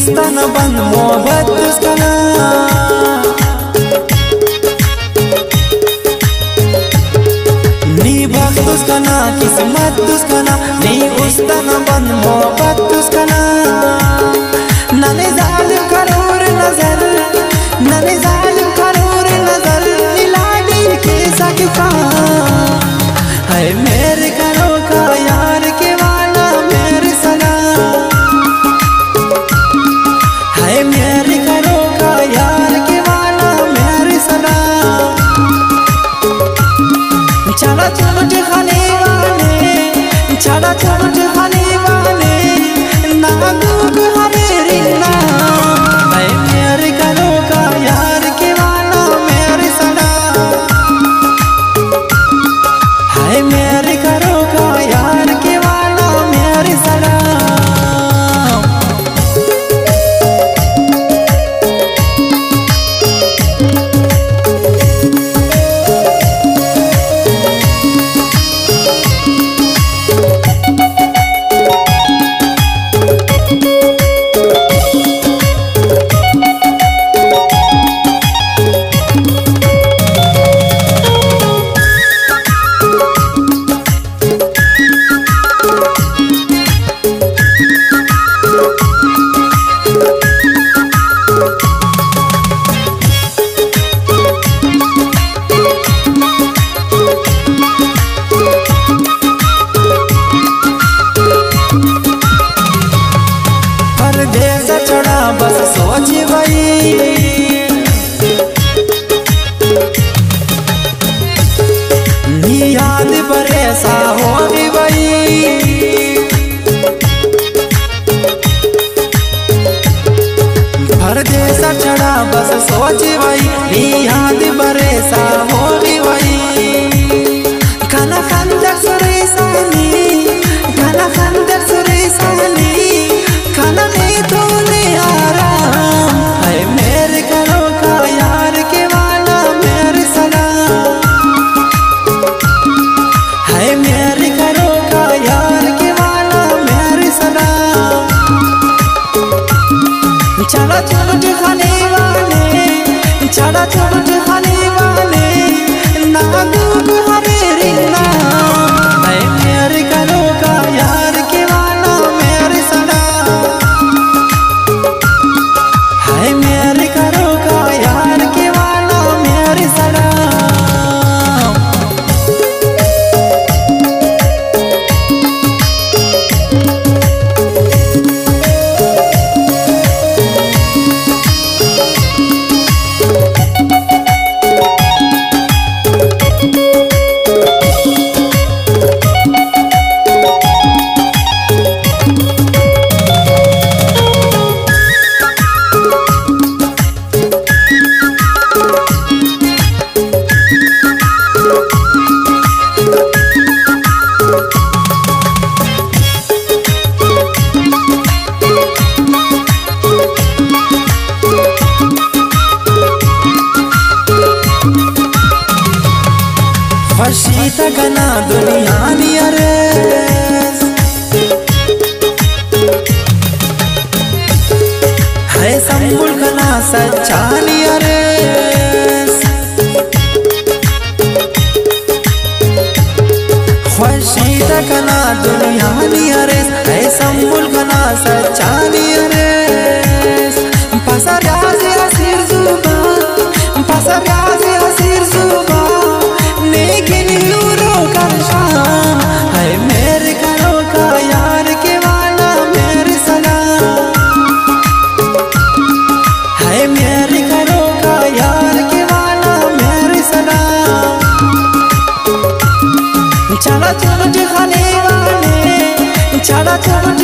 उस्तान बंद मोहब्बत उसकना नी वक्त उसकना किस्मत उसकना नी उस्तान बंद मोहब्बत उसकना नने जालिम करोर नजर नने जालिम करोर नजर लाडी के सकिफा है मेरे करो का यार के वाला मेरे सना है मेरे करो का यार के वाला मेरे सना चला चोट खाने वाले चला चोट खाने वाले ना दुख हरे रिना है मेरे करो का यार के वाला मेरे सना है मेरे करो का यार के वाला मेरे सना चढ़ा बस सोच भाई याद पर ऐसा होगी भाई परदेस चढ़ा बस सोच भाई याद पर ऐसा होगी भाई खाना खंदक सुरेसानी खाना खंदक सुरेसानी खाना नहीं तो आराम है मेरे करो का यार के वाला मेरे सना है मेरे करो का यार के वाला मेरे सना चला चोट खाने वाले चला चोट खाने वाले ना दुख हरे रिना है मेरे करो का यार के वाला मेरे सना है मेरे करो का यार के वाला मेरे सना फशीता गना दुनिया नियरे है संबुल गना सच्चा नियरे फशीता गना दुनिया नियरे है संबुल गना सच्चा नियरे पसर से हसीर जुबा पसर से हसीर जुबा लेकिन नूरो का शाम है मेरे करो का यार के वाला मेरे सना है मेरे करो का यार के वाला मेरे सना चला चोट खाने वाले चला चोट